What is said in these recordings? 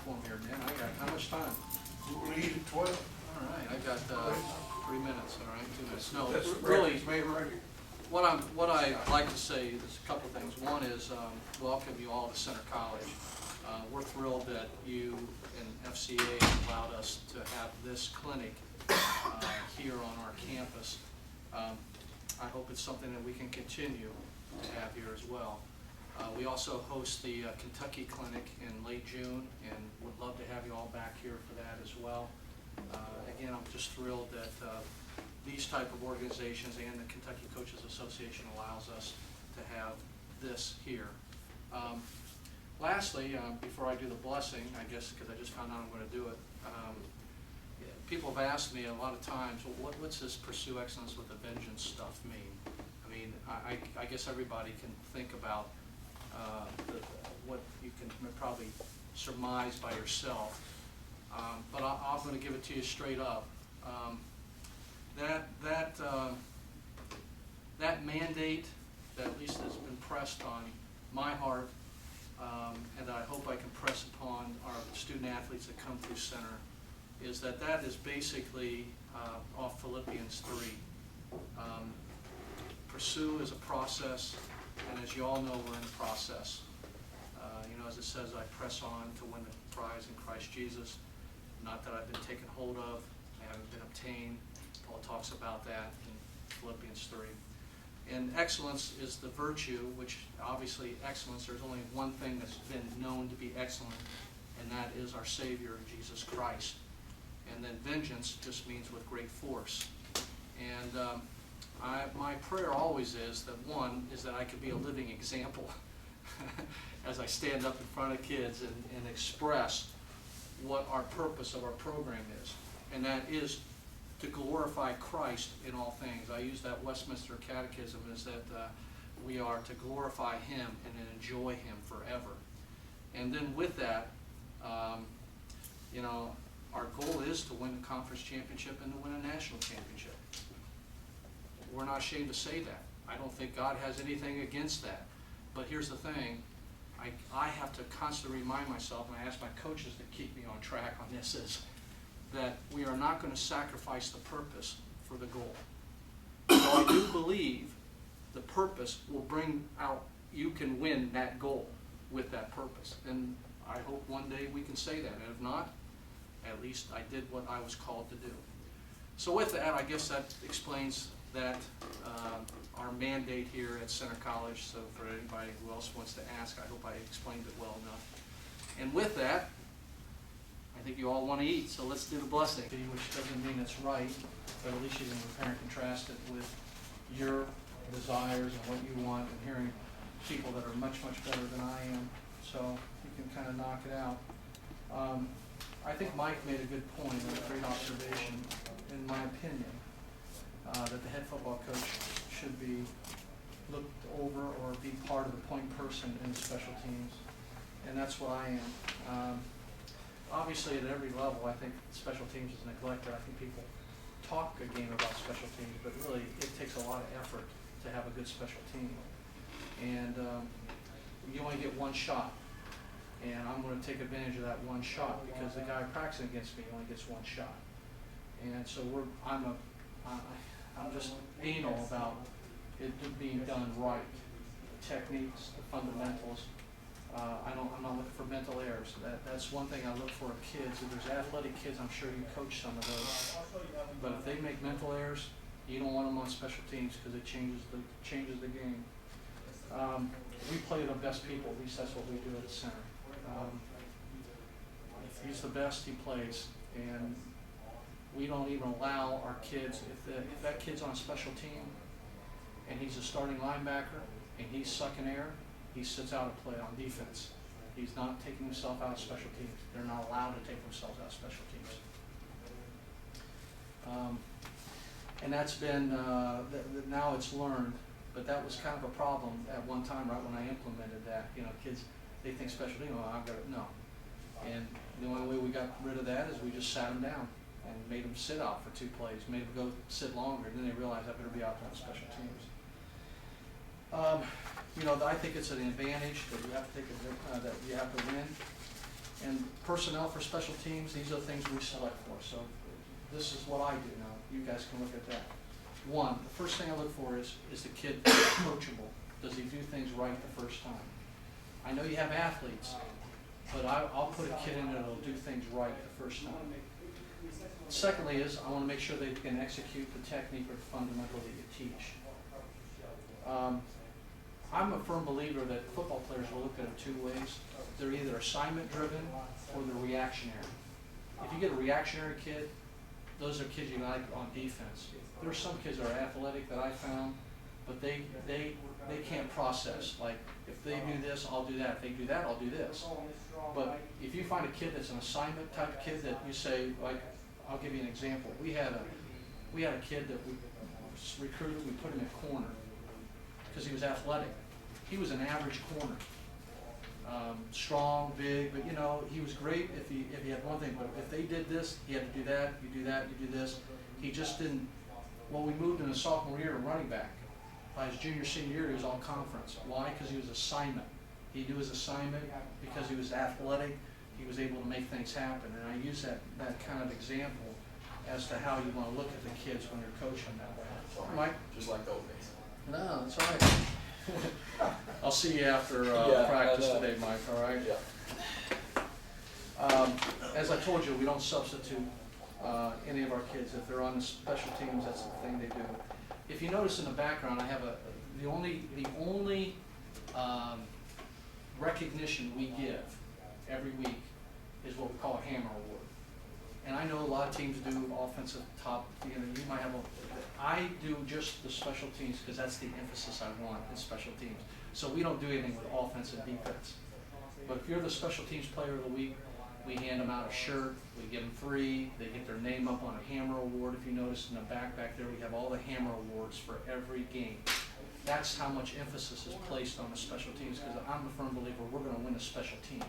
platform here, man. I got, how much time? We'll leave at 12. All right, I got 3 minutes, all right, 2 minutes. No, That's it's what really, records made ready. what I'd like to say is a couple of things. One is welcome you all to Center College. We're thrilled that you and FCA allowed us to have this clinic here on our campus. I hope it's something that we can continue to have here as well. We also host the Kentucky Clinic in late June, and would love to have you all back here for that as well. Again, I'm just thrilled that these type of organizations and the Kentucky Coaches Association allows us to have this here. Lastly, before I do the blessing, I guess because I just found out I'm going to do it, people have asked me a lot of times, well, what's this pursue excellence with a vengeance stuff mean? I mean, I guess everybody can think about what you can probably surmise by yourself, but I'm going to give it to you straight up. That mandate that at least has been pressed on my heart, and I hope I can press upon our student athletes that come through Center, is that is basically off Philippians 3. Pursue is a process, and as you all know, we're in a process. You know, as it says, I press on to win the prize in Christ Jesus. Not that I've been taken hold of, I haven't been obtained. Paul talks about that in Philippians 3. And excellence is the virtue, which obviously excellence, there's only one thing that's been known to be excellent, and that is our Savior, Jesus Christ. And then vengeance just means with great force. And my prayer always is that, one, is that I could be a living example as I stand up in front of kids and express what our purpose of our program is. And that is to glorify Christ in all things. I use that Westminster Catechism as that we are to glorify Him and enjoy Him forever. And then with that, you know, our goal is to win the conference championship and to win a national championship. We're not ashamed to say that. I don't think God has anything against that. But here's the thing, I have to constantly remind myself, and I ask my coaches to keep me on track on this, is that we are not going to sacrifice the purpose for the goal. So I do believe the purpose will bring out, you can win that goal with that purpose. And I hope one day we can say that. And if not, at least I did what I was called to do. So with that, I guess that explains that our mandate here at Center College. So for anybody who else wants to ask, I hope I explained it well enough. And with that, I think you all want to eat, so let's do the blessing. Which doesn't mean it's right, but at least you can compare and contrast it with your desires and what you want, and hearing people that are much, much better than I am. So you can kind of knock it out. I think Mike made a good point, and a great observation, in my opinion, that the head football coach should be looked over or be part of the point person in the special teams, and that's what I am. Obviously, at every level, I think special teams is neglected. I think people talk a game about special teams, but really it takes a lot of effort to have a good special team. And you only get one shot. And I'm going to take advantage of that one shot because the guy practicing against me only gets one shot. And so I'm just anal about it being done right. The techniques, the fundamentals. I'm not looking for mental errors. That's one thing I look for in kids. If there's athletic kids, I'm sure you coach some of those. But if they make mental errors, you don't want them on special teams because it changes the game. We play the best people. At least that's what we do at the Center. If he's the best, he plays, and we don't even allow our kids. If that kid's on a special team and he's a starting linebacker and he's sucking air, he sits out of play on defense. He's not taking himself out of special teams. They're not allowed to take themselves out of special teams. And that's been, now it's learned, but that was kind of a problem at one time, right when I implemented that. You know, kids, they think special team, oh, I've got it, no. And the only way we got rid of that is we just sat them down and made them sit out for 2 plays, made them go sit longer, and then they realized I better be out on special teams. You know, I think it's an advantage that you have to take that you have to win. And personnel for special teams, these are the things we select for. So this is what I do now. You guys can look at that. One, the first thing I look for is the kid coachable? Does he do things right the first time? I know you have athletes, but I'll put a kid in there that'll do things right the first time. Secondly is, I want to make sure they can execute the technique or fundamental that you teach. I'm a firm believer that football players will look at it two ways. They're either assignment driven or they're reactionary. If you get a reactionary kid, those are kids you like on defense. There are some kids that are athletic that I found, but they can't process. Like, if they do this, I'll do that. If they do that, I'll do this. But if you find a kid that's an assignment type of kid that you say, like, I'll give you an example. We had a kid that we recruited. We put him at corner because he was athletic. He was an average corner, strong, big, but you know, he was great if he had one thing. But if they did this, he had to do that. You do that. You do this. He just didn't. Well, we moved in his sophomore year to running back. By his junior, senior year, he was all conference. Why? Because he was assignment. He knew his assignment because he was athletic. He was able to make things happen. And I use that kind of example as to how you want to look at the kids when you're coaching that way. Mike? Just like those days. No, that's all right. I'll see you after practice today, Mike, all right? Yeah. As I told you, we don't substitute any of our kids. If they're on the special teams, that's the thing they do. If you notice in the background, I have the only recognition we give every week is what we call a hammer award. And I know a lot of teams do offensive top, you know, you might have I do just the special teams because that's the emphasis I want in special teams. So we don't do anything with offense and defense. But if you're the special teams player of the week, we hand them out a shirt, we give them free, they get their name up on a hammer award. If you notice in the back there, we have all the hammer awards for every game. That's how much emphasis is placed on the special teams, because I'm a firm believer we're going to win the special teams.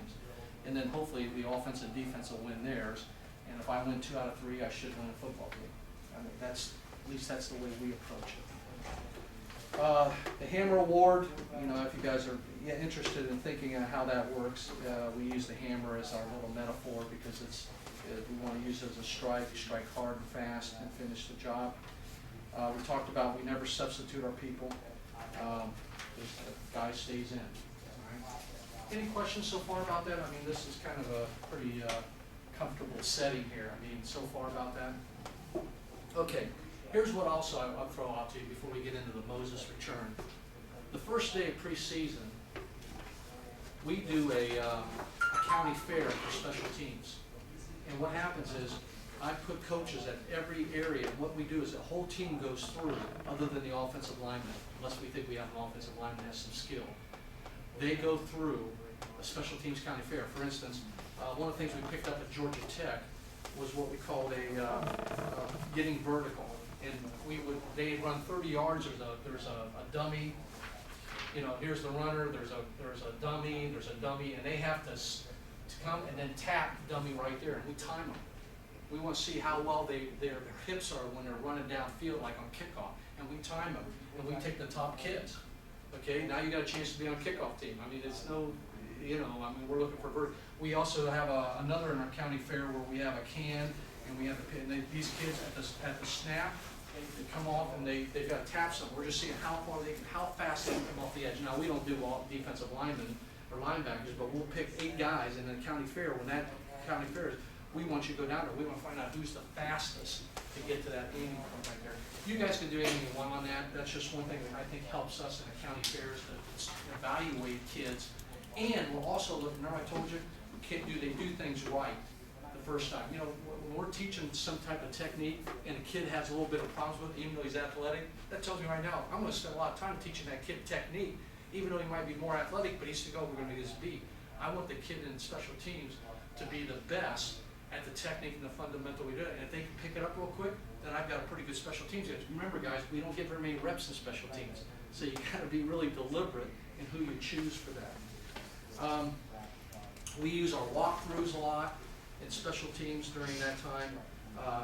And then hopefully the offense and defense will win theirs. And if I win 2 out of 3, I should win a football game. I mean, at least that's the way we approach it. The Hammer Award, you know, if you guys are interested in thinking of how that works, we use the hammer as our little metaphor because we want to use it as a strike. You strike hard and fast and finish the job. We talked about we never substitute our people. The guy stays in. All right. Any questions so far about that? I mean, this is kind of a pretty comfortable setting here. I mean, so far about that. Okay. Here's what also I'll throw out to you before we get into the Moses return. The first day of preseason, we do a county fair for special teams. And what happens is I put coaches at every area. What we do is the whole team goes through, other than the offensive lineman, unless we think we have an offensive lineman that has some skill. They go through a special teams county fair. For instance, one of the things we picked up at Georgia Tech was what we called a getting vertical. And they'd run 30 yards, there's a dummy, you know, here's the runner, there's a dummy, and they have to come and then tap the dummy right there, and we time them. We want to see how well their hips are when they're running downfield, like on kickoff, and we time them, and we take the top kids. Okay, now you got a chance to be on kickoff team. I mean, it's no, you know, I mean, we're looking for, we also have another in our county fair where we have a can, and we have these kids at the snap, they come off and they've got to tap some. We're just seeing how fast they can come off the edge. Now we don't do all defensive linemen or linebackers, but we'll pick 8 guys in the county fair. When that county fair is, we want you to go down there. We want to find out who's the fastest to get to that aiming point right there. You guys can do anything you want on that. That's just one thing that I think helps us in the county fairs to evaluate kids. And we're also looking, remember I told you, do they do things right the first time? You know, when we're teaching some type of technique and a kid has a little bit of problems with it, even though he's athletic, that tells me right now, I'm going to spend a lot of time teaching that kid technique, even though he might be more athletic, but he's to go, we're going to get his beat. I want the kid in special teams to be the best at the technique and the fundamental we do it. And if they can pick it up real quick, then I've got a pretty good special teams. Remember, guys, we don't get very many reps in special teams, so you got to be really deliberate in who you choose for that. We use our walkthroughs a lot in special teams during that time,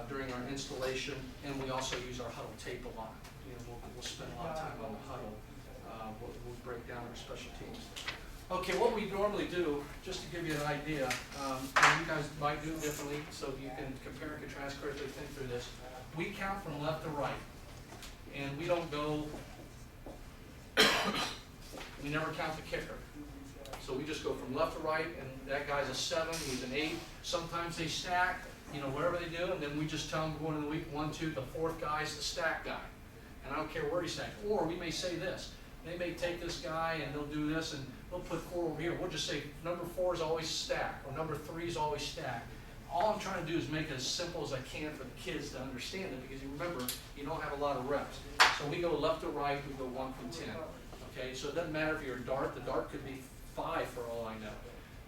during our installation, and we also use our huddle tape a lot. You know, we'll spend a lot of time on the huddle. We'll break down our special teams. Okay, what we normally do, just to give you an idea, and you guys might do it differently, so you can compare and contrast correctly, think through this. We count from left to right, and we don't go, we never count the kicker. So we just go from left to right, and that guy's a 7, he's an 8. Sometimes they stack, you know, wherever they do, and then we just tell them going in the week, 1, 2, the 4th guy's the stack guy. And I don't care where he stacks. Or we may say this, they may take this guy and they'll do this, and they'll put 4 over here. We'll just say number 4 is always stack, or number 3 is always stack. All I'm trying to do is make it as simple as I can for the kids to understand it, because you remember, you don't have a lot of reps. So we go left to right, we go 1 from 10. Okay, so it doesn't matter if you're a dart, the dart could be 5 for all I know.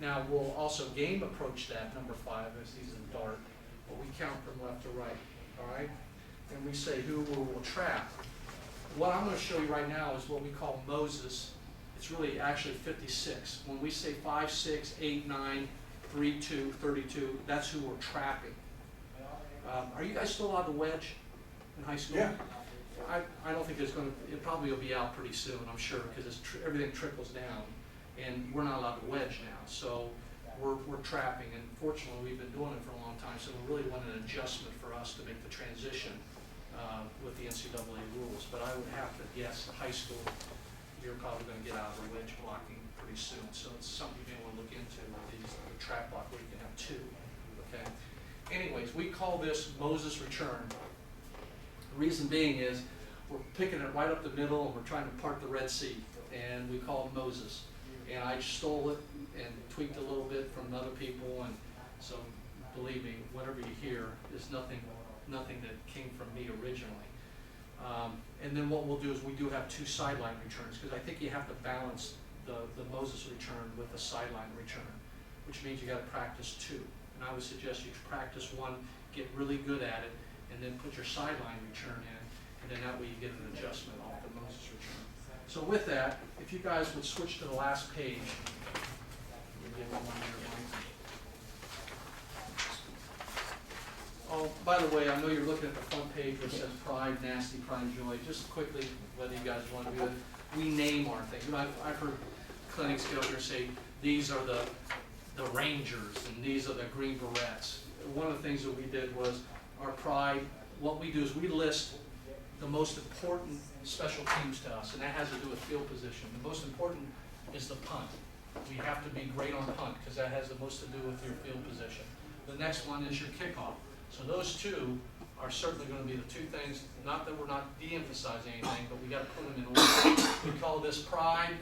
Now we'll also game approach that, number 5, as he's a dart, but we count from left to right, all right? And we say who we'll trap. What I'm going to show you right now is what we call Moses. It's really actually 56. When we say 5, 6, 8, 9, 3, 2, 32, that's who we're trapping. Are you guys still allowed to wedge in high school? Yeah. I don't think there's going to, it probably will be out pretty soon, I'm sure, because everything trickles down, and we're not allowed to wedge now. So we're trapping, and fortunately we've been doing it for a long time, so we really want an adjustment for us to make the transition with the NCAA rules. But I would have to guess high school, you're probably going to get out of the wedge blocking pretty soon. So it's something you may want to look into with these the trap block where you can have 2. Okay. Anyways, we call this Moses return. The reason being is we're picking it right up the middle and we're trying to part the Red Sea, and we call it Moses. And I stole it and tweaked a little bit from other people, and so believe me, whatever you hear is nothing that came from me originally. And then what we'll do is we do have 2 sideline returns, because I think you have to balance the Moses return with the sideline return, which means you got to practice 2. And I would suggest you practice 1, get really good at it, and then put your sideline return in, and then that way you get an adjustment off the Moses return. So with that, if you guys would switch to the last page. Oh, by the way, I know you're looking at the front page where it says pride, nasty, pride, and joy. Just quickly, whether you guys want to do it, we name our things. You know, I've heard clinics get up here and say, these are the Rangers, and these are the Green Berets. One of the things that we did was our pride, what we do is we list the most important special teams to us, and that has to do with field position. The most important is the punt. We have to be great on punt, because that has the most to do with your field position. The next one is your kickoff. So those 2 are certainly going to be the 2 things, not that we're not de-emphasizing anything, but we got to put them in order. We call this pride.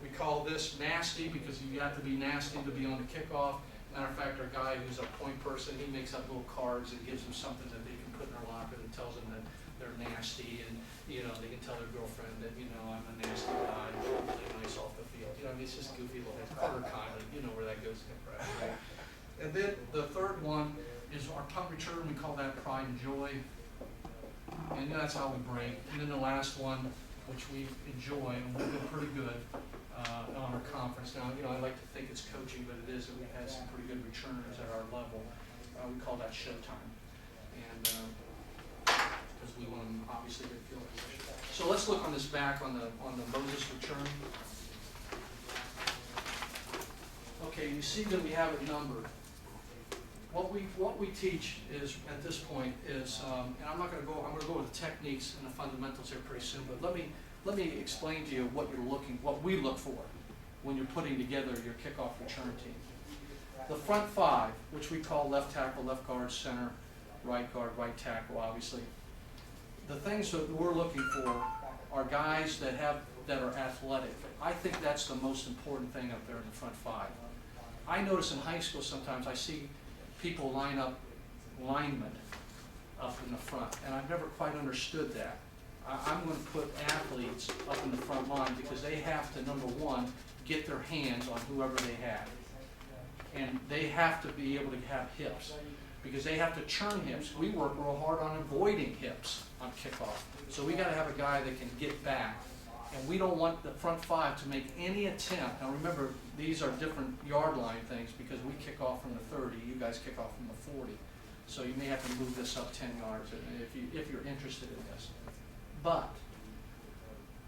We call this nasty, because you have to be nasty to be on the kickoff. Matter of fact, our guy who's a point person, he makes up little cards and gives them something that they can put in their locker that tells them that they're nasty, and you know, they can tell their girlfriend that, you know, I'm a nasty guy, I'm really nice off the field. You know, I mean, it's just goofy little things. Color kind, you know where that goes in press, right? And then the third one is our punt return. We call that pride and joy, and that's how we break. And then the last one, which we enjoy, and we've been pretty good on our conference. Now, you know, I like to think it's coaching, but it is, and we've had some pretty good returners at our level. We call that showtime, and because we want them obviously to field position. So let's look on this back on the Moses return. Okay, you see that we have it numbered. What we teach is at this point is, and I'm going to go with the techniques and the fundamentals here pretty soon. But let me explain to you what we look for when you're putting together your kickoff return team. The front 5, which we call left tackle, left guard, center, right guard, right tackle, obviously. The things that we're looking for are guys that are athletic. I think that's the most important thing up there in the front 5. I notice in high school sometimes I see people line up linemen up in the front, and I've never quite understood that. I'm going to put athletes up in the front line because they have to, number 1, get their hands on whoever they have. And they have to be able to have hips, because they have to churn hips. We work real hard on avoiding hips on kickoff. So we got to have a guy that can get back. And we don't want the front 5 to make any attempt. Now remember, these are different yard line things because we kick off from the 30, you guys kick off from the 40. So you may have to move this up 10 yards if you're interested in this. But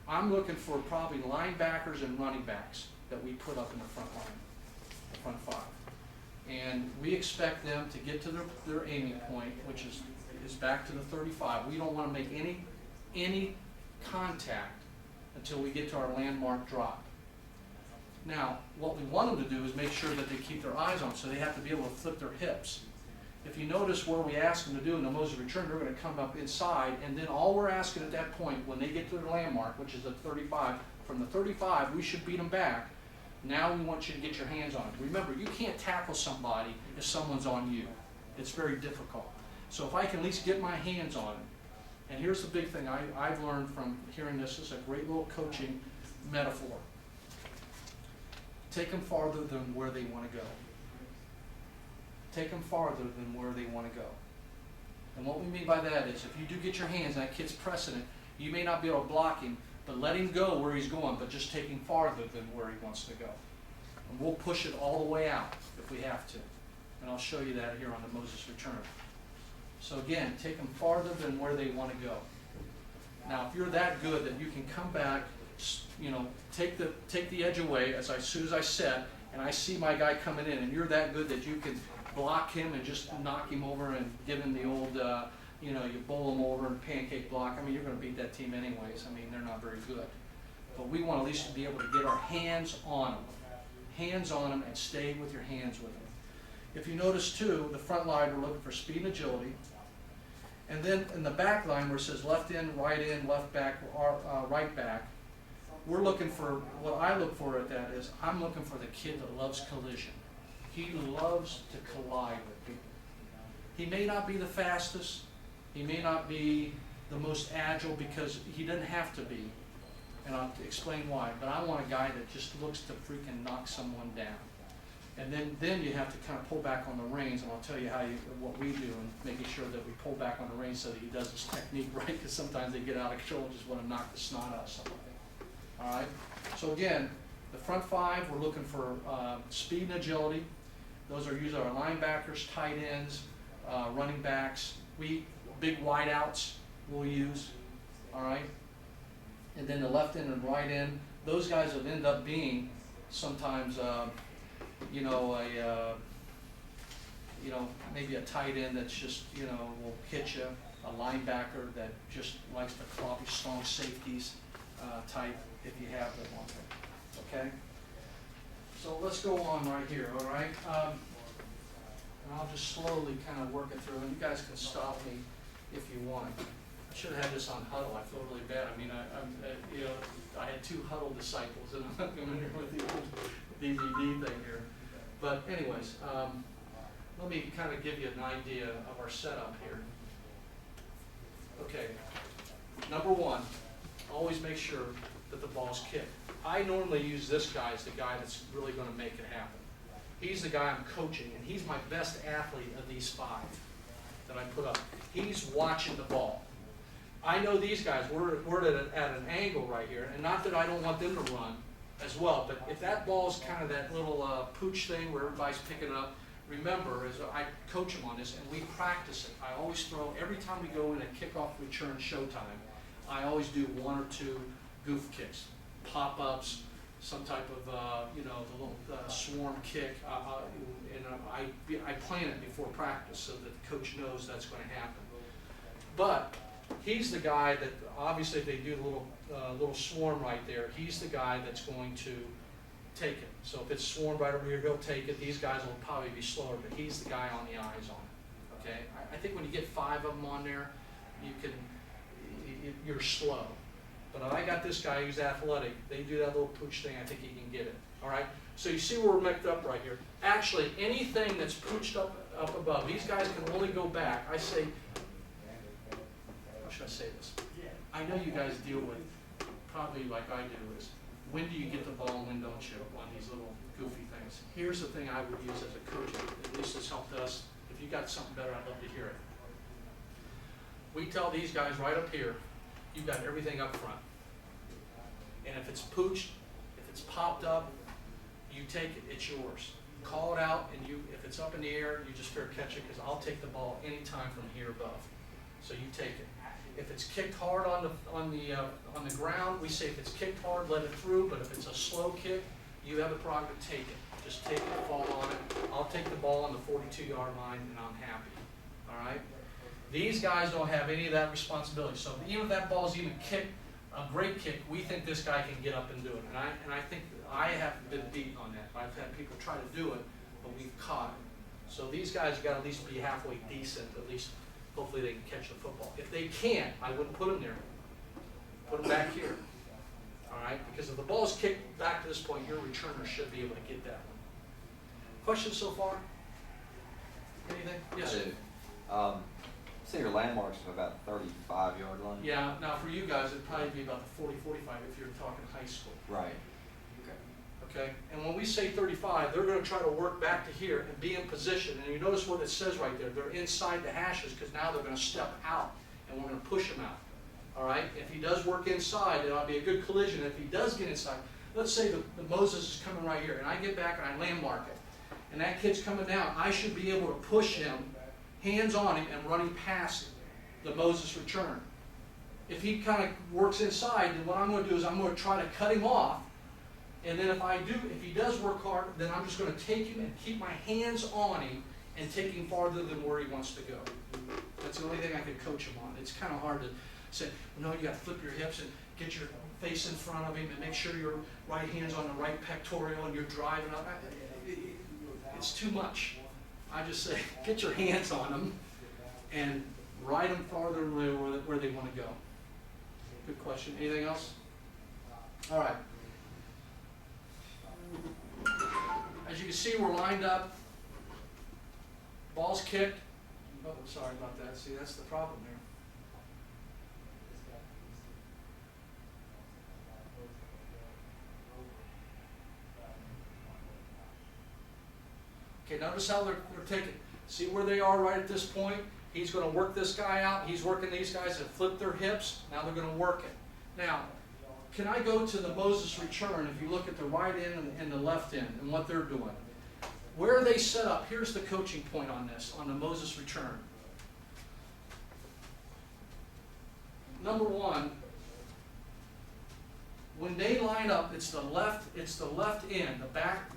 I'm looking for probably linebackers and running backs that we put up in the front line, the front five. And we expect them to get to their aiming point, which is back to the 35. We don't want to make any contact until we get to our landmark drop. Now, what we want them to do is make sure that they keep their eyes on, so they have to be able to flip their hips. If you notice where we ask them to do in the Moses return, they're going to come up inside, and then all we're asking at that point, when they get to their landmark, which is at 35, from the 35, we should beat them back. Now we want you to get your hands on it. Remember, you can't tackle somebody if someone's on you. It's very difficult. So if I can at least get my hands on it, and here's the big thing I've learned from hearing this is a great little coaching metaphor. Take them farther than where they want to go. Take them farther than where they want to go. And what we mean by that is if you do get your hands and that kid's pressing it, you may not be able to block him, but let him go where he's going, but just take him farther than where he wants to go. And we'll push it all the way out if we have to. And I'll show you that here on the Moses return. So again, take them farther than where they want to go. Now, if you're that good that you can come back, take the edge away as soon as I set, and I see my guy coming in, and you're that good that you can block him and just knock him over and give him the old, you bowl him over and pancake block. I mean, you're going to beat that team anyways. I mean, they're not very good. But we want at least be able to get our hands on them. Hands on them and stay with your hands with them. If you notice too, the front line, we're looking for speed and agility. And then in the back line where it says left back, right back, we're looking for, what I look for at that is, I'm looking for the kid that loves collision. He loves to collide with people. He may not be the fastest, he may not be the most agile because he doesn't have to be, and I'll explain why, but I want a guy that just looks to freaking knock someone down. And then you have to kind of pull back on the reins, and I'll tell you what we do in making sure that we pull back on the reins so that he does his technique right, because sometimes they get out of control and just want to knock the snot out of somebody. All right? So again, the front five, we're looking for speed and agility. Those are usually our linebackers, tight ends, running backs. Big wideouts we'll use. All right? And then the left end and right end, those guys will end up being sometimes maybe a tight end that's just, will hit you, a linebacker that just likes to claw strong safeties type if you have them on there, okay? So let's go on right here, all right? And I'll just slowly kind of work it through, and you guys can stop me if you want. I should have had this on huddle. I feel really bad. I mean, I had 2 huddle disciples, and I'm not going in with the old DVD thing here. But anyways, let me kind of give you an idea of our setup here. Okay, number 1, always make sure that the ball's kicked. I normally use this guy as the guy that's really going to make it happen. He's the guy I'm coaching, and he's my best athlete of these 5 that I put up. He's watching the ball. I know these guys, we're at an angle right here, and not that I don't want them to run as well, but if that ball's kind of that little pooch thing where everybody's picking it up, remember, as I coach them on this, and we practice it. I always throw, every time we go in a kickoff return showtime, I always do 1 or 2 goof kicks, pop-ups, some type of, the little swarm kick, and I plan it before practice so that the coach knows that's going to happen. But he's the guy that, obviously, if they do the little swarm right there, he's the guy that's going to take it. So if it's swarmed right over here, he'll take it. These guys will probably be slower, but he's the guy on the eyes on it. Okay? I think when you get 5 of them on there, you're slow. But I got this guy who's athletic. They do that little pooch thing. I think he can get it. All right? So you see where we're mixed up right here. Actually, anything that's pooched up above, these guys can only go back. I say, how should I say this? I know you guys deal with, probably like I do, is when do you get the ball and when don't you on these little goofy things. Here's the thing I would use as a coach. At least it's helped us. If you got something better, I'd love to hear it. We tell these guys right up here, you've got everything up front. And if it's pooched, if it's popped up, you take it, it's yours. Call it out, and if it's up in the air, you just fair catch it, because I'll take the ball anytime from here above. So you take it. If it's kicked hard on the ground, we say if it's kicked hard, let it through, but if it's a slow kick, You have the prerogative to take it. Just take it, fall on it. I'll take the ball on the 42-yard line, and I'm happy. All right? These guys don't have any of that responsibility. So even if that ball's even kicked, a great kick, we think this guy can get up and do it. And I think I haven't been beat on that. I've had people try to do it, but we've caught it. So these guys have got to at least be halfway decent. At least, hopefully, they can catch the football. If they can't, I wouldn't put them there. Put them back here. All right? Because if the ball's kicked back to this point, your returner should be able to get that one. Questions so far? Anything? Yes. Say your landmarks are about 35-yard line. Yeah. Now for you guys, it'd probably be about the 40, 45 if you're talking high school. Right. Okay. And when we say 35, they're going to try to work back to here and be in position. And you notice what it says right there. They're inside the hashes because now they're going to step out, and we're going to push them out. All right. If he does work inside, it'll be a good collision. If he does get inside, let's say the Moses is coming right here, and I get back and I landmark it, and that kid's coming down. I should be able to push him, hands on him, and running past the Moses return. If he kind of works inside, then what I'm going to do is I'm going to try to cut him off. And then if he does work hard, then I'm just going to take him and keep my hands on him and take him farther than where he wants to go. That's the only thing I can coach him on. It's kind of hard to say, no, you got to flip your hips and get your face in front of him and make sure your right hand's on the right pectoral and you're driving up. It's too much. I just say, get your hands on them and ride them farther where they want to go. Good question. Anything else? All right. As you can see, we're lined up. Ball's kicked. Oh, sorry about that. See, that's the problem here. Okay, notice how they're taking. See where they are right at this point? He's going to work this guy out. He's working these guys that flip their hips. Now they're going to work it. Now, can I go to the Moses return? If you look at the right end and the left end and what they're doing. Where are they set up? Here's the coaching point on this, on the Moses return. Number one, when they line up, it's the left end, the back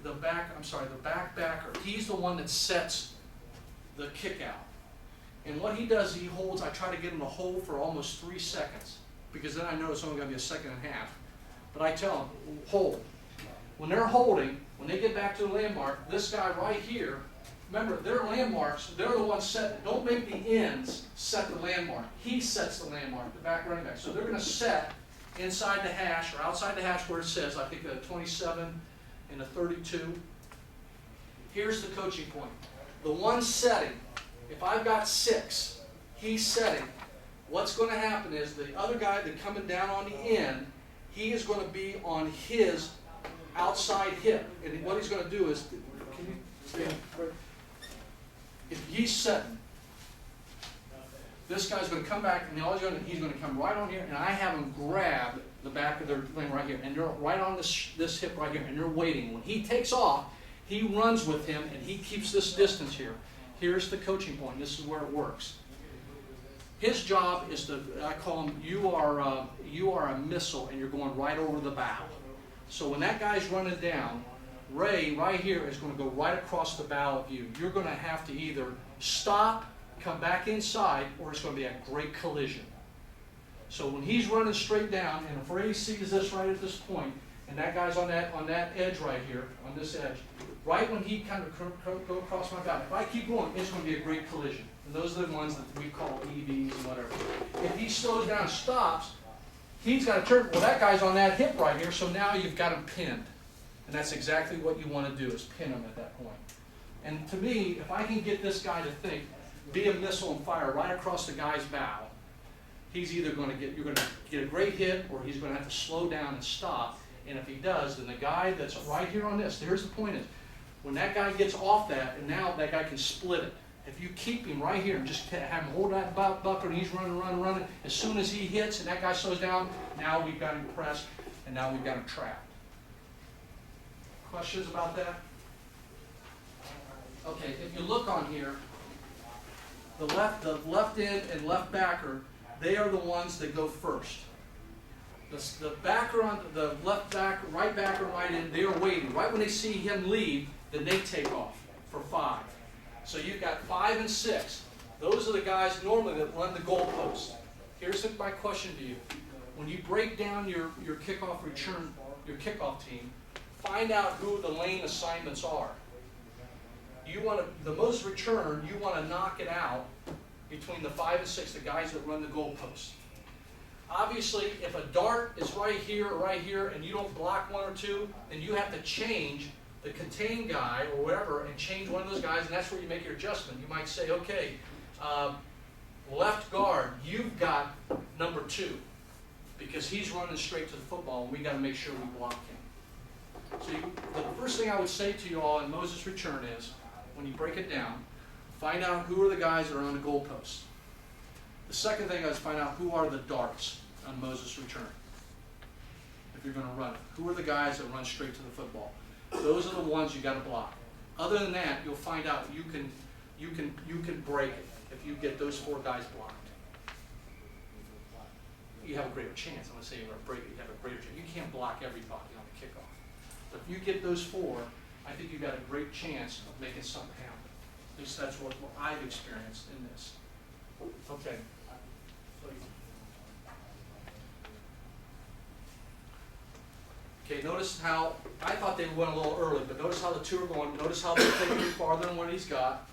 backer. He's the one that sets the kick out. And what he does, he holds, I try to get him to hold for almost 3 seconds, because then I know it's only going to be a second and a half. But I tell him, hold. When they're holding, when they get back to the landmark, this guy right here, remember, their landmarks, they're the ones set. Don't make the ends set the landmark. He sets the landmark, the back running back. So they're going to set inside the hash or outside the hash where it says, I think a 27 and a 32. Here's the coaching point. The one setting, if I've got 6, he's setting. What's going to happen is the other guy that's coming down on the end, he is going to be on his outside hip. And what he's going to do is, can you stand? If he's setting, this guy's going to come back, and he's going to come right on here, and I have him grab the back of their thing right here, and they're right on this hip right here, and they're waiting. When he takes off, he runs with him, and he keeps this distance here. Here's the coaching point. This is where it works. His job is to, I call him, you are a missile, and you're going right over the bow. So when that guy's running down, Ray right here is going to go right across the bow of you. You're going to have to either stop, come back inside, or it's going to be a great collision. So when he's running straight down, and if Ray sees this right at this point, and that guy's on that edge right here, on this edge, right when he kind of go across my bow, if I keep going, it's going to be a great collision. And those are the ones that we call EVs and whatever. If he slows down and stops, he's got to turn. Well, that guy's on that hip right here, so now you've got him pinned. And that's exactly what you want to do, is pin him at that point. And to me, if I can get this guy to think, be a missile and fire right across the guy's bow, he's either going to you're going to get a great hit, or he's going to have to slow down and stop. And if he does, then the guy that's right here on this, here's the point is, when that guy gets off that, and now that guy can split it. If you keep him right here and just have him hold that buckler, and he's running, as soon as he hits and that guy slows down, now we've got him pressed, and now we've got him trapped. Questions about that? Okay, if you look on here, the left end and left backer, they are the ones that go first. The backer on the left back, right backer, right end, they're waiting. Right when they see him leave, then they take off for 5. So you've got 5 and 6. Those are the guys normally that run the goalpost. Here's my question to you. When you break down your kickoff return, your kickoff team, find out who the lane assignments are. You want to, the most return, you want to knock it out between the 5 and 6, the guys that run the goalpost. Obviously, if a dart is right here, and you don't block 1 or 2, then you have to change the contain guy or whatever and change one of those guys, and that's where you make your adjustment. You might say, okay, left guard, you've got number 2 because he's running straight to the football, and we got to make sure we block him. So the first thing I would say to you all in Moses' return is, when you break it down, find out who are the guys that are on the goalpost. The second thing is find out who are the darts on Moses' return. If you're going to run it, who are the guys that run straight to the football? Those are the ones you got to block. Other than that, you'll find out you can break it if you get those 4 guys blocked. You have a greater chance. I'm going to say you're going to break it. You have a greater chance. You can't block everybody on the kickoff. But if you get those 4, I think you've got a great chance of making something happen. At least that's what I've experienced in this. Okay. Okay, notice how, I thought they went a little early, but notice how the 2 are going. Notice how they're taking it farther than what he's got.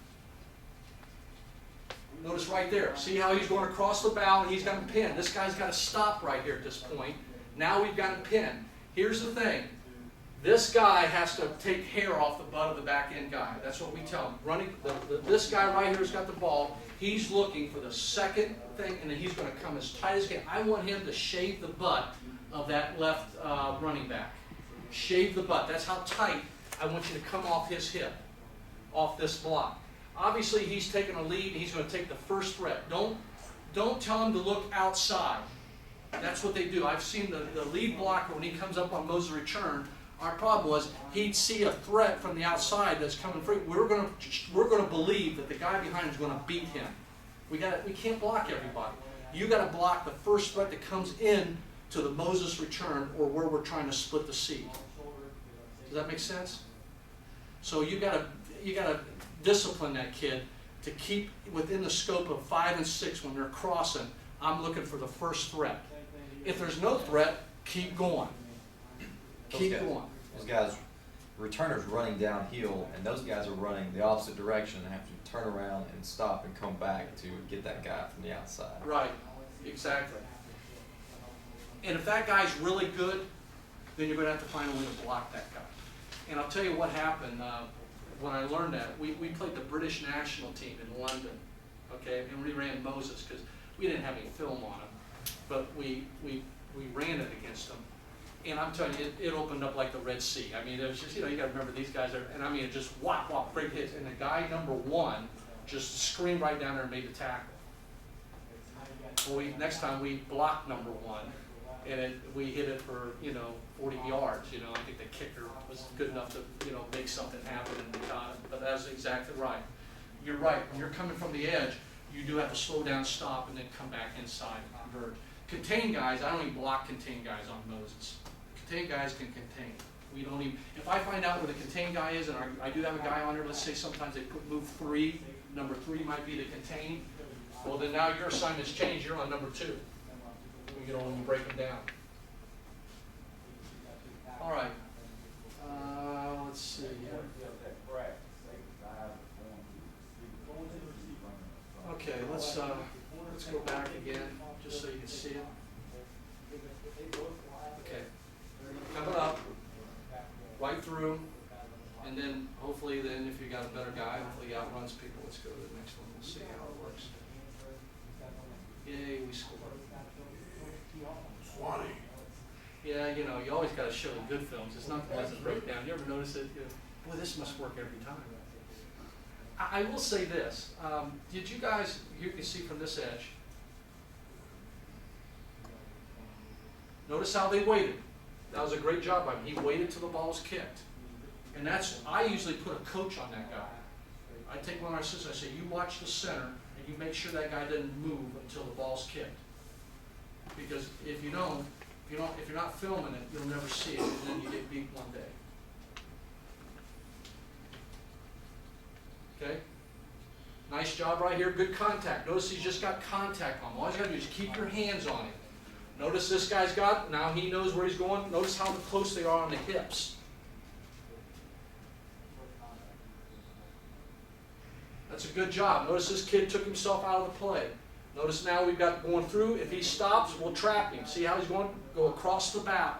Notice right there. See how he's going across the bow and he's got him pinned. This guy's got to stop right here at this point. Now we've got him pinned. Here's the thing. This guy has to take hair off the butt of the back end guy. That's what we tell him. Running, this guy right here has got the ball. He's looking for the second thing, and then he's going to come as tight as he can. I want him to shave the butt of that left running back. Shave the butt. That's how tight I want you to come off his hip, off this block. Obviously, he's taking a lead, and he's going to take the first threat. Don't tell him to look outside. That's what they do. I've seen the lead blocker, when he comes up on Moses' return, our problem was he'd see a threat from the outside that's coming free. We're going to believe that the guy behind him is going to beat him. We can't block everybody. You got to block the first threat that comes in to the Moses return, or where we're trying to split the seed. Does that make sense? So you got to discipline that kid to keep within the scope of 5 and 6 when they're crossing. I'm looking for the first threat. If there's no threat, keep going. Keep going. Those guys, returners running downhill, and those guys are running the opposite direction and have to turn around and stop and come back to get that guy from the outside. Right, exactly. And if that guy's really good, then you're going to have to find a way to block that guy. And I'll tell you what happened when I learned that. We played the British national team in London, okay, and we ran Moses because we didn't have any film on him, but we ran it against them. And I'm telling you, it opened up like the Red Sea. I mean, it was just, you got to remember these guys are, and I mean, it just whop, whop, great hits. And the guy number 1 just screamed right down there and made the tackle. Well, next time we blocked number 1, and we hit it for, 40 yards. I think the kicker was good enough to, make something happen, and we got it. But that was exactly right. You're right. When you're coming from the edge, you do have to slow down, stop, and then come back inside and converge. Contain guys, I don't even block contain guys on Moses. Contain guys can contain. We don't even, if I find out where the contain guy is, and I do have a guy on there, let's say sometimes they put move 3, number 3 might be the contain, well then now your assignment's changed, you're on number 2. When you break them down. All right. Let's see here. Okay, let's go back again, just so you can see it. Okay. Coming up, right through, and then hopefully if you got a better guy, hopefully he outruns people. Let's go to the next one. We'll see how it works. Yay, we scored. Swanee. Yeah, you always got to show the good films. It's not the ones that break down. You ever notice it? Boy, this must work every time. I will say this. Did you guys, you can see from this edge, notice how they waited. That was a great job by him. He waited till the ball was kicked. And I usually put a coach on that guy. I take one of our assistants, I say, you watch the center, and you make sure that guy doesn't move until the ball's kicked. Because if you don't, if if you're not filming it, you'll never see it, and then you get beat one day. Okay? Nice job right here, good contact. Notice he's just got contact on him. All he's got to do is keep your hands on him. Notice this guy's got, now he knows where he's going. Notice how close they are on the hips. That's a good job. Notice this kid took himself out of the play. Notice now we've got going through. If he stops, we'll trap him. See how he's going? Go across the bow.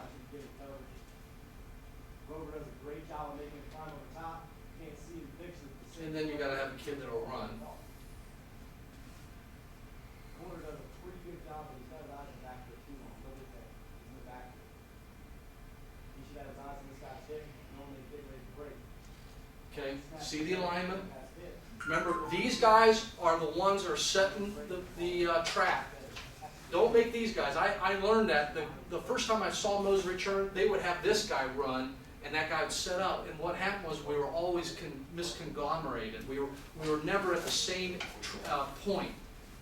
And then you got to have a kid that'll run. Okay, see the alignment? Remember, these guys are the ones that are setting the trap. Don't make these guys. I learned that the first time I saw Moses return, they would have this guy run, and that guy would set up. And what happened was we were always misconglomerated. We were never at the same point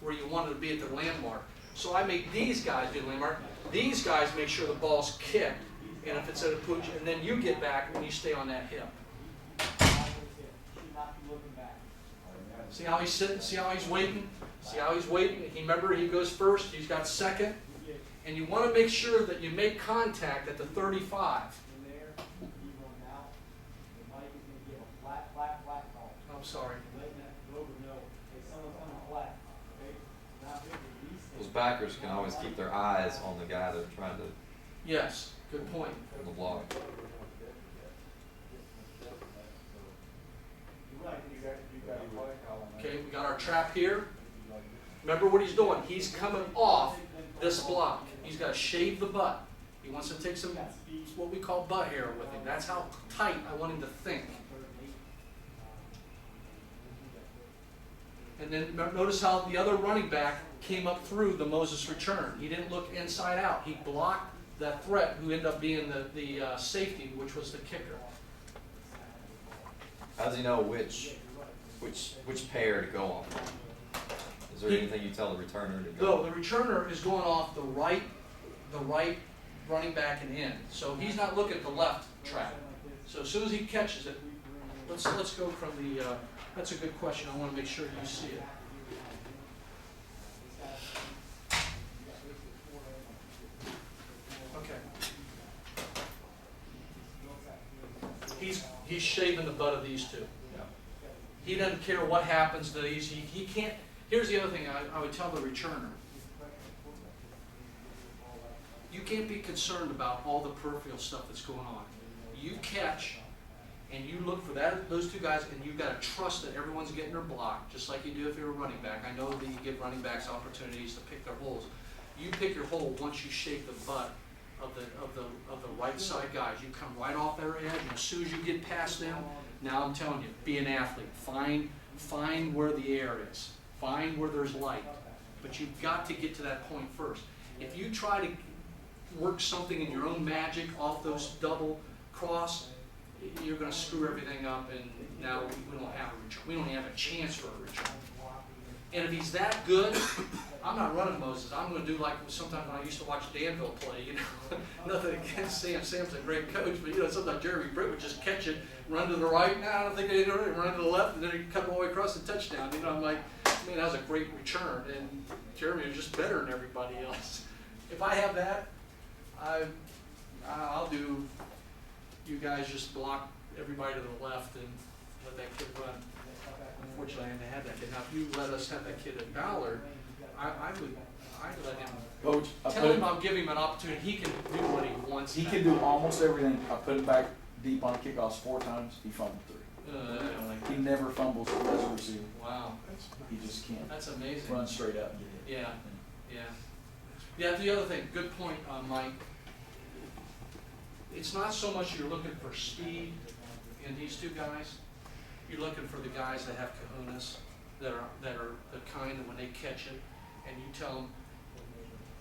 where you wanted to be at the landmark. So I made these guys do the landmark. These guys make sure the ball's kicked, and if it's at a pooch, and then you get back and you stay on that hip. See how he's sitting? See how he's waiting? See how he's waiting? Remember, he goes first. He's got second. And you want to make sure that you make contact at the 35. I'm sorry. Those backers can always keep their eyes on the guy they're trying to. Yes, good point. Block. Okay, we got our trap here. Remember what he's doing. He's coming off this block. He's got to shave the butt. He wants to take some, what we call butt hair with him. That's how tight I want him to think. And then notice how the other running back came up through the Moses return. He didn't look inside out. He blocked that threat who ended up being the safety, which was the kicker. How does he know which pair to go on? Is there anything you tell the returner to go? No, the returner is going off the right running back and in. So he's not looking at the left track. So as soon as he catches it, let's go from the. That's a good question. I want to make sure you see it. Okay. He's shaving the butt of these two. He doesn't care what happens to these. He can't. Here's the other thing I would tell the returner. You can't be concerned about all the peripheral stuff that's going on. You catch, and you look for those two guys, and you've got to trust that everyone's getting their block, just like you do if you're a running back. I know that you give running backs opportunities to pick their holes. You pick your hole once you shake the butt of the right side guys. You come right off their edge, and as soon as you get past them, now I'm telling you, be an athlete. Find where the air is. Find where there's light. But you've got to get to that point first. If you try to work something in your own magic off those double cross, you're going to screw everything up, and now we don't have a return. We don't have a chance for a return. And if he's that good, I'm not running Moses. I'm going to do like sometimes when I used to watch Danville play, Nothing against Sam. Sam's a great coach, but sometimes Jeremy Britt would just catch it, run to the right. I don't think they did it. Run to the left, and then he'd cut all the way across the touchdown. I'm like, man, that was a great return. And Jeremy was just better than everybody else. If I have that, I'll do. You guys just block everybody to the left and let that kid run. Unfortunately, I haven't had that kid. Now, if you let us have that kid at Ballard, I'd let him. Coach, Tell him I'll give him an opportunity. He can do what he wants. he can do almost everything. I put him back deep on kickoffs 4 times. He fumbled 3. He never fumbles as a receiver. Wow. He just can't. That's amazing. Run straight up and get it. Yeah, the other thing, good point, Mike. It's not so much you're looking for speed in these two guys. You're looking for the guys that have kahunas, that are the kind that when they catch it, and you tell them,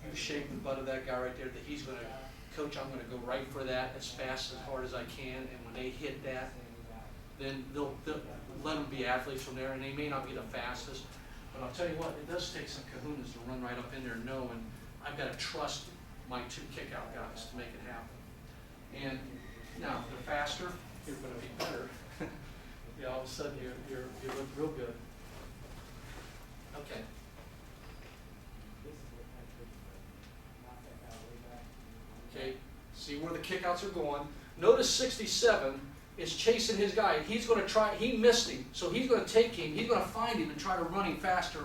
you shake the butt of that guy right there, that he's going to, coach, I'm going to go right for that as fast, as hard as I can, and when they hit that, then they'll let them be athletes from there, and they may not be the fastest, but I'll tell you what, it does take some kahunas to run right up in there knowing I've got to trust my two kick-out guys to make it happen. And now, if they're faster, you're gonna be better. Yeah, all of a sudden you look real good. Okay. Okay, see where the kickouts are going. Notice 67 is chasing his guy. He's going to try, he missed him, so he's going to take him, he's going to find him and try to run him faster,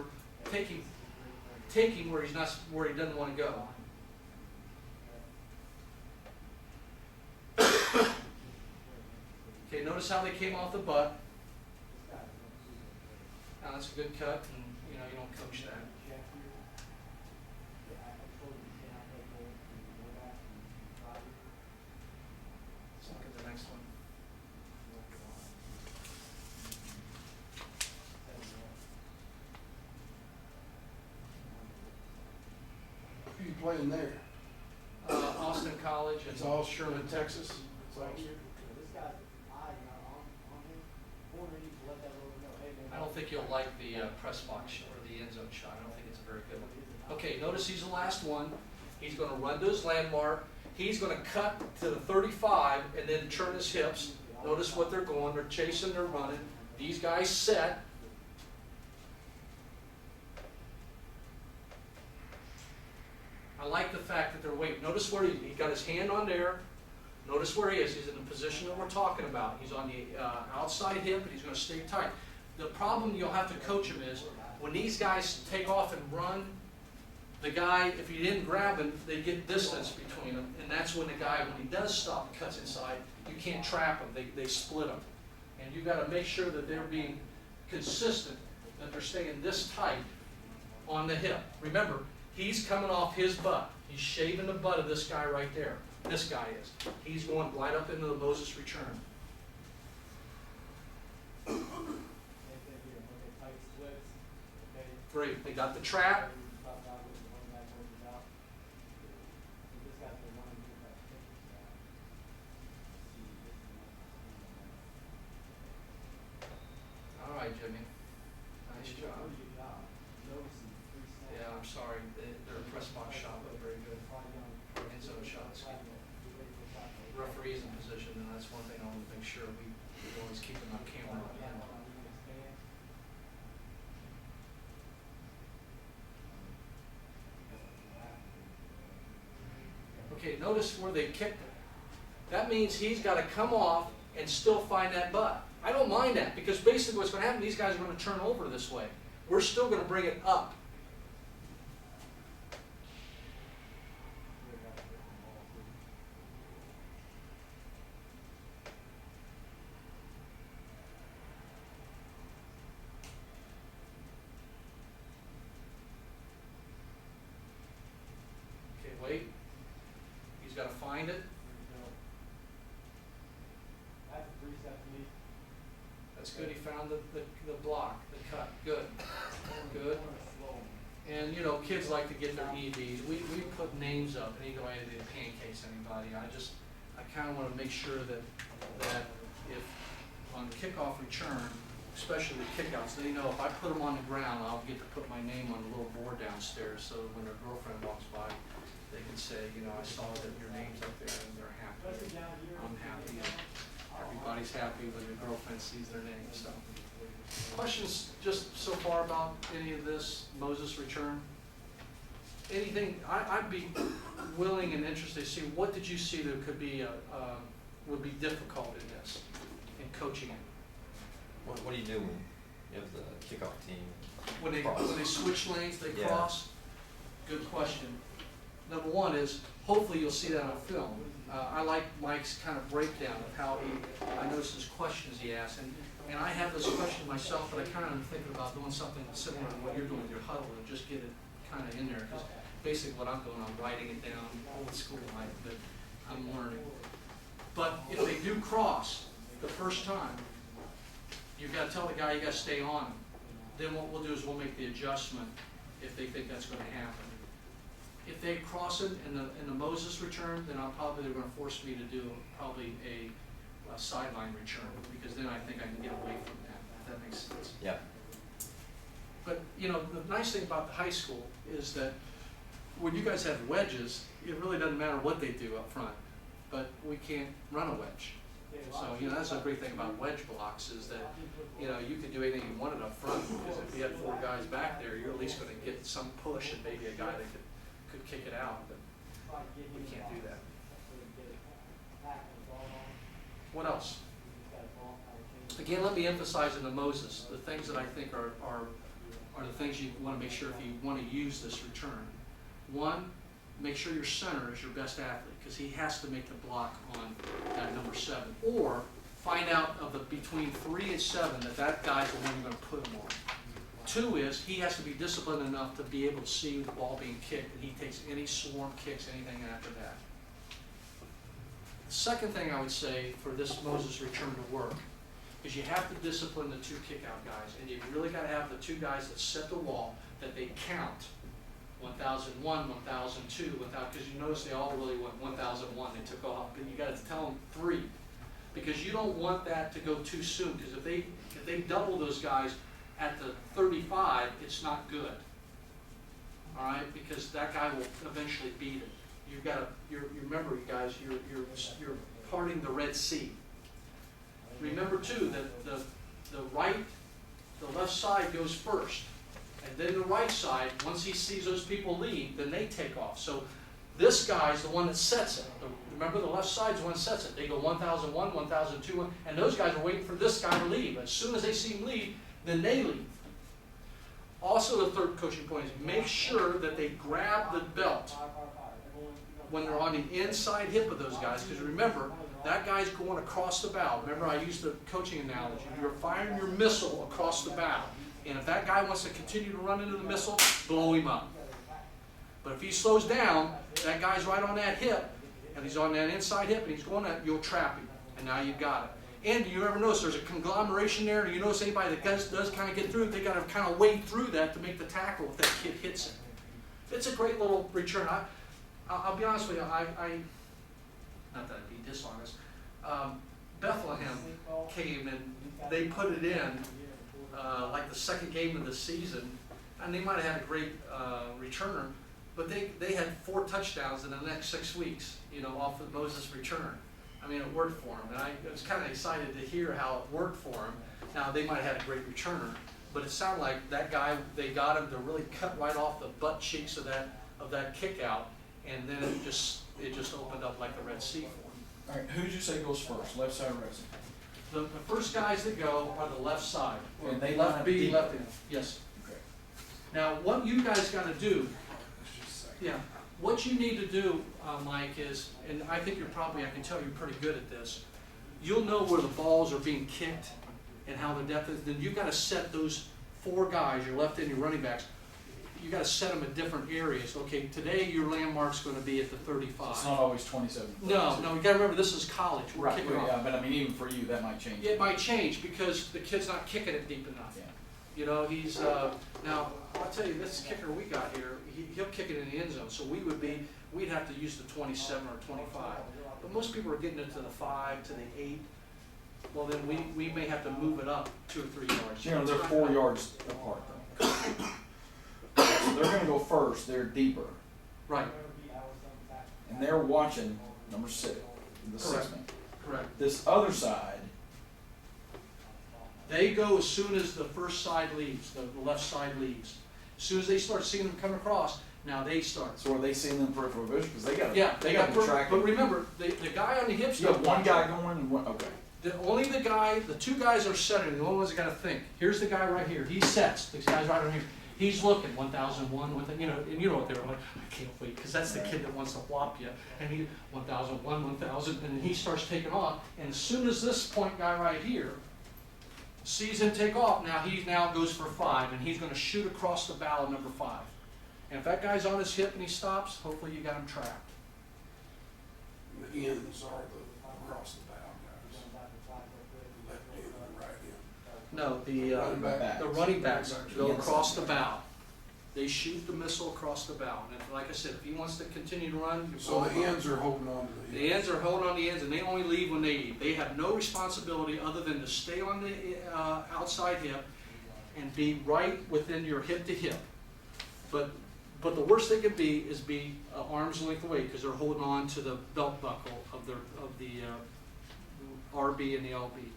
take him where he's not, where he doesn't want to go. Okay, notice how they came off the butt. Now that's a good cut, and you know, you don't coach that. Let's look at the next one. Who you playing there? Austin College and It's all Sherman, Texas. It's all- I don't think you'll like the press box shot or the end zone shot. I don't think it's a very good one. Okay, notice he's the last one. He's going to run to his landmark. He's going to cut to the 35 and then turn his hips. Notice what they're going. They're chasing, they're running. These guys set. I like the fact that they're waiting. Notice where he got his hand on there. Notice where he is. He's in the position that we're talking about. He's on the outside hip, and he's going to stay tight. The problem you'll have to coach him is when these guys take off and run, the guy, if you didn't grab him, they get distance between them, and that's when the guy, when he does stop and cuts inside, you can't trap him. They split him. And you've got to make sure that they're being consistent, that they're staying this tight on the hip. Remember, he's coming off his butt. He's shaving the butt of this guy right there. This guy is. He's going right up into the Moses return. Great. They got the trap. All right, Jimmy. Nice job. Yeah, I'm sorry. Their press box shot was very good. End zone shots. Referee's in position, and that's one thing I want to make sure we always keep them on camera. Okay, notice where they kicked it. That means he's got to come off and still find that butt. I don't mind that, because basically what's going to happen, these guys are going to turn over this way. We're still going to bring it up. Okay, wait. He's got to find it. That's good. He found the block, the cut. Good. Good. And you know, kids like to get their EVs. We put names up, and you go ahead and pancakes anybody. I kind of want to make sure that if on kickoff return, especially the kickouts, they know if I put them on the ground, I'll get to put my name on the little board downstairs, so when their girlfriend walks by, they can say, you know, I saw that your name's up there, and they're happy. I'm happy. And everybody's happy when their girlfriend sees their name. So, questions just so far about any of this Moses return? Anything? I'd be willing and interested to see what did you see that could be would be difficult in this, in coaching it. What do you do when you have the kickoff team? When they switch lanes, they Yeah. cross. Good question. Number one is hopefully you'll see that on film. I like Mike's kind of breakdown of how I noticed his questions he asked, and I have those questions myself, but I kind of am thinking about doing something similar to what you're doing with your huddle and just get it kind of in there, because basically what I'm doing, I'm writing it down, old school like, but I'm learning. But if they do cross the first time, you've got to tell the guy you got to stay on him. Then what we'll do is we'll make the adjustment if they think that's going to happen. If they cross it in the Moses return, then they're going to force me to do probably a sideline return, because then I think I can get away from that, if that makes sense. Yeah. But, you know, the nice thing about the high school is that when you guys have wedges, it really doesn't matter what they do up front, but we can't run a wedge. So, you know, that's the great thing about wedge blocks is that, you know, you can do anything you wanted up front, because if you have 4 guys back there, you're at least gonna get some push and maybe a guy that could kick it out, but we can't do that. What else? Again, let me emphasize in the Moses, the things that I think are the things you wanna make sure if you wanna use this return. One, make sure your center is your best athlete, because he has to make the block on that number 7. Or find out of the between 3 and 7 that guy's the one you're going to put him on. 2 is he has to be disciplined enough to be able to see the ball being kicked, and he takes any swarm kicks, anything after that. The second thing I would say for this Moses return to work is you have to discipline the 2 kick-out guys, and you really got to have the 2 guys that set the wall, that they count. 1001, 1002, because you notice they all really went 1001, they took off, but you got to tell them 3, because you don't want that to go too soon, because if they double those guys at the 35, it's not good. All right, because that guy will eventually beat it. You've got to, you remember, you guys, you're parting the Red Sea. Remember too that the left side goes first. And then the right side, once he sees those people leave, then they take off. So this guy's the one that sets it. Remember, the left side's the one that sets it. They go 1001, 1002, and those guys are waiting for this guy to leave. As soon as they see him leave, then they leave. Also, the third coaching point is make sure that they grab the belt when they're on the inside hip of those guys, because remember, that guy's going across the bow. Remember, I used the coaching analogy. You're firing your missile across the bow. And if that guy wants to continue to run into the missile, blow him up. But if he slows down, that guy's right on that hip, and he's on that inside hip, and he's going that, you'll trap him. And now you've got it. And do you ever notice there's a conglomeration there? Do you notice anybody that does kind of get through, they got to kind of wade through that to make the tackle if that kid hits it. It's a great little return. I'll be honest with you, not that I'd be dishonest, Bethlehem came and they put it in like the second game of the season, and they might have had a great returner, but they had 4 touchdowns in the next 6 weeks, you know, off of Moses' return. I mean, it worked for them, and I was kind of excited to hear how it worked for them. Now, they might have had a great returner, but it sounded like that guy, they got him to really cut right off the butt cheeks of that kick out, and then it just opened up like the Red Sea for him. All right, who did you say goes first, left side or right side? The first guys that go are the left side. And they left line B, deep. left in. Yes. Okay. Now, what you guys got to do, what you need to do, Mike, is, and I think I can tell you're pretty good at this, you'll know where the balls are being kicked and how the depth is. Then you've got to set those 4 guys, your left and your running backs, you got to set them in different areas. Okay, today your landmark's going to be at the 35. It's not always 27. No, you got to remember this is college. We're Right, kicking off. yeah, but I mean, even for you, that might change. It might change because the kid's not kicking it deep enough. Yeah. You know, he's, now, I'll tell you, this kicker we got here, he'll kick it in the end zone, so we'd have to use the 27 or 25. But most people are getting it to the 5, to the 8. Well, then we may have to move it up 2 or 3 yards. You know, they're 4 yards apart though. So they're gonna go first, they're deeper. Right, And they're watching number 6, the Correct. 6 man. correct. This other side, They go as soon as the first side leaves, the left side leaves. As soon as they start seeing them come across, now they start. so are they seeing them peripheral vision? Because they got They got got to track. But remember, the guy on the hips. You have one guy going and one, okay. The 2 guys are setting, the only ones that gotta think. Here's the guy right here, he sets, this guy's right on here. He's looking, 1001, you know, and you know what they were like, I can't wait, because that's the kid that wants to whop you. And he, 1001, 1000, and then he starts taking off. And as soon as this point guy right here sees him take off, now he goes for 5, and he's gonna shoot across the bow of number 5. And if that guy's on his hip and he stops, hopefully you got him trapped. The ends are the across the bow guys. Left end and right end. No, Running back. the running backs go across the bow. They shoot the missile across the bow. And like I said, if he wants to continue to run, you So pull the him up. ends are holding on to the The ends are holding on the ends, and they only leave when they leave. They have no responsibility other than to stay on the outside hip and be right within your hip to hip. But but the worst they could be is be arm's length away, because they're holding on to the belt buckle of the RB and the LB.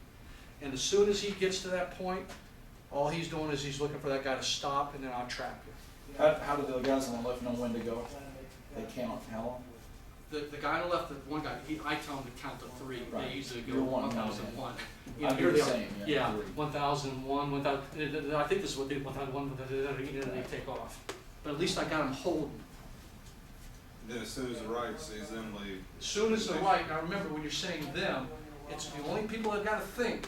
And as soon as he gets to that point, all he's doing is he's looking for that guy to stop, and then I'll trap you. How do the guys on the left know when to go? They count how long? The guy on the left, the one guy, I tell him to count to 3. Right. They usually go You're one, 1001. I do here the they are. same, yeah, Yeah, 3. 1001, 1000. I think this is what they 1001. They take off. But at least I got them holding. Then as soon as the right sees them leave. As soon as the right. Now remember, when you're saying them, it's the only people that got to think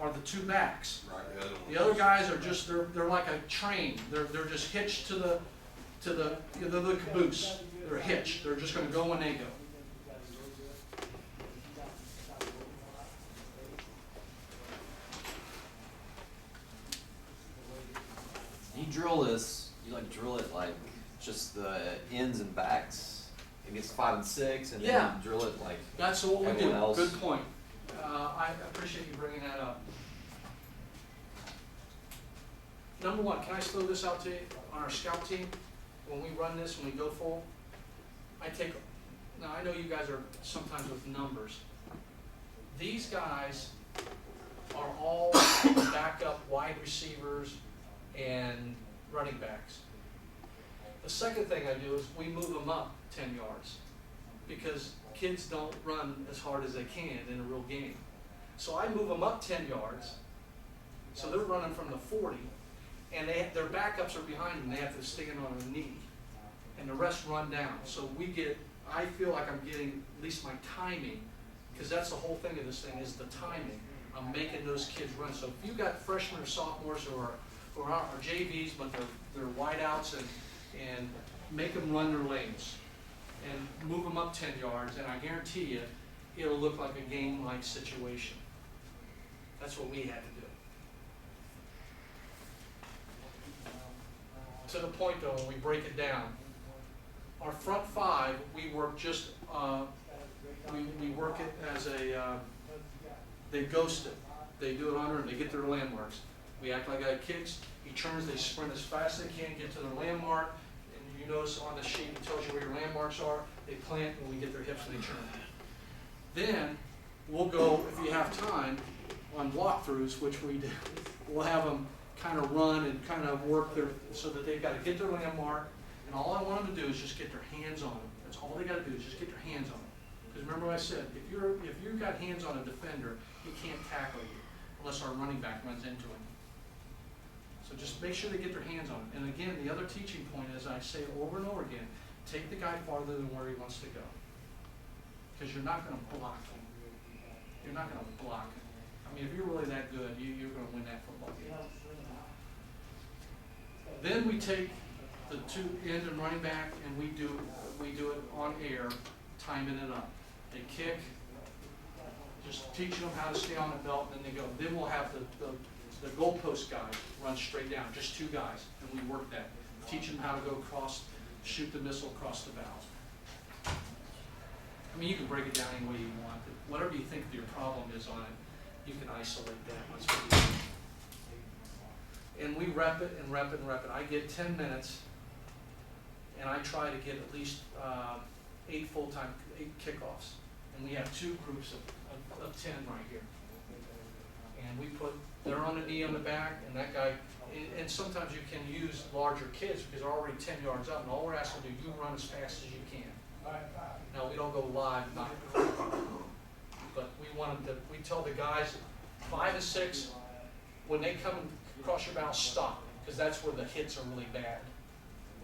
are the 2 backs. Right, The other guys are just they're like a train. They're just hitched to the the caboose. They're hitched. They're just going to go when they go. You drill this, you like drill it like just the ends and backs. It gets 5 and 6, and then Yeah. you drill it like That's what we do. everyone else. Good point. I appreciate you bringing that up. Number one, can I throw this out to you? On our scout team, when we run this, when we go full, now I know you guys are sometimes with numbers. These guys are all backup wide receivers and running backs. The second thing I do is we move them up 10 yards because kids don't run as hard as they can in a real game. So I move them up 10 yards, so they're running from the 40, and their backups are behind them. They have to stand on a knee, and the rest run down. So I feel like I'm getting at least my timing, because that's the whole thing of this thing is the timing. I'm making those kids run. So if you got freshmen or sophomores who are JVs, but they're wideouts, and make them run their lanes and move them up 10 yards, and I guarantee you, it'll look like a game-like situation. That's what we had to do. To the point though, when we break it down, our front 5, we work just, we work it as they ghost it. They do it under and they get their landmarks. We act like a guy kicks, he turns, they sprint as fast as they can, get to their landmark, and you notice on the sheet it tells you where your landmarks are, they plant and we get their hips and they turn. Then, we'll go, if you have time, on walkthroughs, which we do, we'll have them kind of run and kind of work so that they've got to get their landmark, and all I want them to do is just get their hands on them. That's all they got to do is just get their hands on them. Because remember what I said, if you've got hands on a defender, he can't tackle you unless our running back runs into him. So just make sure they get their hands on it. And again, the other teaching point is, I say over and over again, take the guy farther than where he wants to go. Because you're not going to block him. You're not going to block him. I mean, if you're really that good, you're going to win that football game. Then we take the 2 end and running back, and we do it on air, timing it up. They kick, just teaching them how to stay on the belt, and then they go. Then we'll have the goalpost guys run straight down, just 2 guys, and we work that. Teach them how to go across, shoot the missile across the bow. I mean, you can break it down any way you want. Whatever you think your problem is on it, you can isolate that. That's what you do. And we rep it and rep it and rep it. I get 10 minutes, and I try to get at least 8 kickoffs. And we have 2 groups of 10 right here. And they're on a knee on the back, and that guy, and sometimes you can use larger kids because they're already 10 yards up, and all we're asking to do, you run as fast as you can. Now, we don't go live, but we tell the guys 5 and 6, when they come across your bow, stop, because that's where the hits are really bad.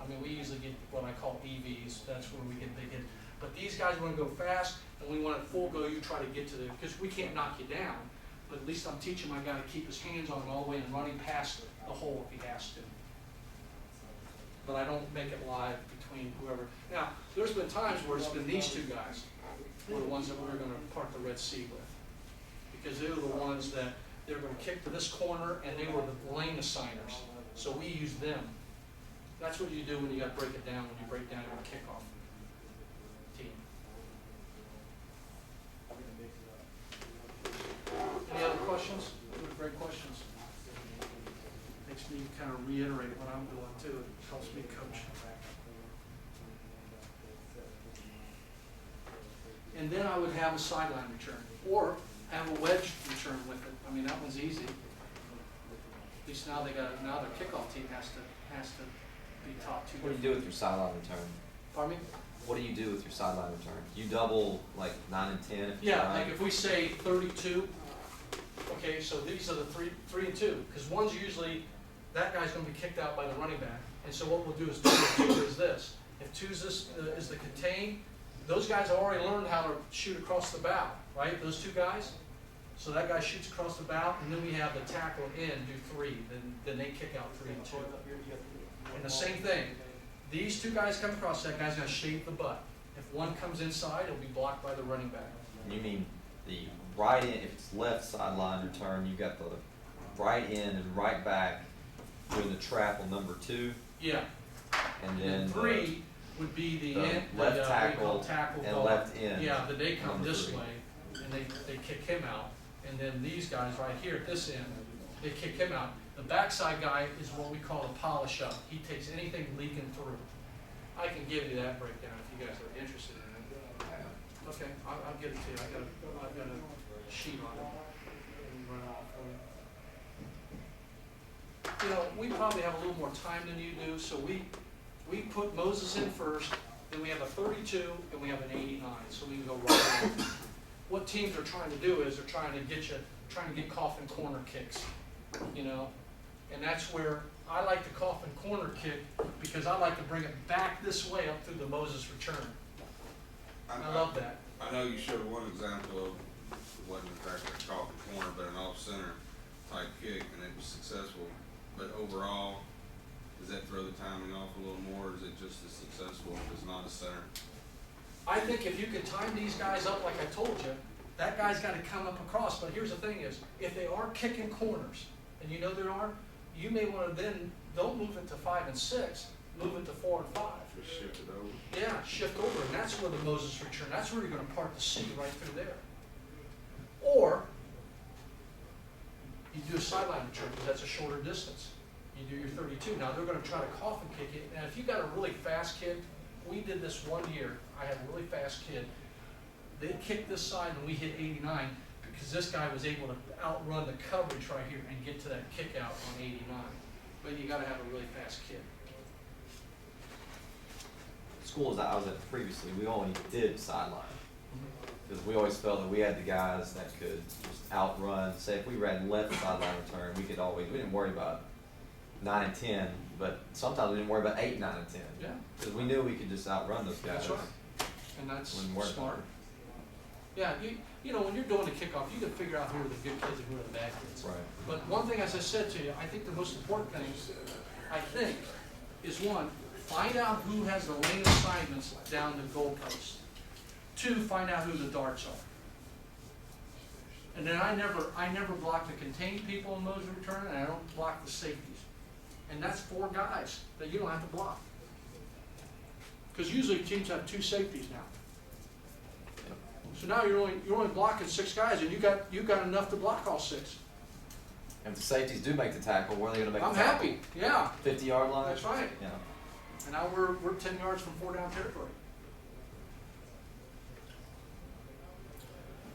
I mean, we usually get what I call EVs, that's where we get big hits. But these guys want to go fast, and we want it full go, you try to get to them, because we can't knock you down, but at least I'm teaching my guy to keep his hands on it all the way and running past the hole if he has to. But I don't make it live between whoever. Now, there's been times where it's been these 2 guys were the ones that we were going to part the Red Sea with, because they were the ones that they were going to kick to this corner, and they were the lane assigners. So we use them. That's what you do when you got to break it down, when you break down your kickoff team. Any other questions? Great questions. Makes me you kind of reiterate what I'm doing too, it helps me coach. And then I would have a sideline return, or have a wedge return with it. I mean, that one's easy. At least now now their kickoff team has to be top two. What do you do with your sideline return? Pardon me? What do you do with your sideline return? You double like 9 and 10 if you Yeah, try? like if we say 32, okay, so these are the three and two, because one's usually, that guy's gonna be kicked out by the running back. And so what we'll do is 2 is this. If 2 is the contain, those guys have already learned how to shoot across the bow, right? Those 2 guys. So that guy shoots across the bow, and then we have the tackle in do 3. Then they kick out 3 and 2. And the same thing. These 2 guys come across, that guy's gonna shave the butt. If one comes inside, it'll be blocked by the running back. You mean the right end, if it's left sideline return, you got the right end and right back doing the trap on number 2, Yeah. and then 3 would be the end, left what we call tackle and guard. left end. Yeah, but they come number this 3. way, and they kick him out. And then these guys right here at this end, they kick him out. The backside guy is what we call a polish up. He takes anything leaking through. I can give you that breakdown if you guys are interested in it. Okay, I'll give it to you. I've got a sheet on it. Let me run it off for you. You know, we probably have a little more time than you do, so we put Moses in first, then we have a 32, and we have an 89, so we can go right in. What teams are trying to do is they're trying to get coffin corner kicks, you know? And that's where I like the coffin corner kick, because I like to bring it back this way up through the Moses return. I love that. I know you showed one example of, it wasn't exactly a coffin corner, but an off-center type kick, and it was successful. But overall, does that throw the timing off a little more, or is it just as successful if it's not a center? I think if you could time these guys up like I told you, that guy's gotta come up across. But here's the thing is, if they are kicking corners, and you know there are, you may wanna then, don't move it to 5 and 6, move it to 4 and 5. Just shift it over. Yeah, shift over, and that's where the Moses return, that's where you're gonna park the sea right through there. Or, you do a sideline return, because that's a shorter distance. You do your 32. Now they're gonna try to coffin kick it, and if you got a really fast kid, we did this one year, I had a really fast kid. They kicked this side and we hit 89, because this guy was able to outrun the coverage right here and get to that kick out on 89. But you gotta have a really fast kid. Schools that I was at previously, we only did sideline. Because we always felt that we had the guys that could just outrun. Say if we ran left sideline return, we didn't worry about 9 and 10, but sometimes we didn't worry about 8, 9, and 10. Yeah. Because we knew we could just outrun those guys. That's right. And that's Wouldn't work. smart. Yeah, you know, when you're doing the kickoff, you can figure out who are the good kids and who are the bad kids. Right. But one thing, as I said to you, I think the most important thing, I think, is 1, find out who has the lane assignments down the goalpost. 2, find out who the darts are. And then I never block the contained people in Moses return, and I don't block the safeties. And that's 4 guys that you don't have to block. Because usually teams have 2 safeties now. So now you're only blocking 6 guys, and you got enough to block all 6. And if the safeties do make the tackle, where are they going to make I'm the tackle? happy, yeah. 50-yard line? That's right. Yeah. And now we're 10 yards from 4 down territory.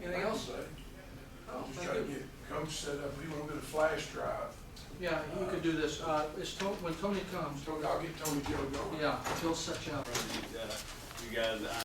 Anything else? Oh, Just thank try to you. get coach set up, we want to do a flash drive. Yeah, you can do this. When Tony comes, Tony, I'll get Tony Joe going. yeah, he'll set you up. You guys,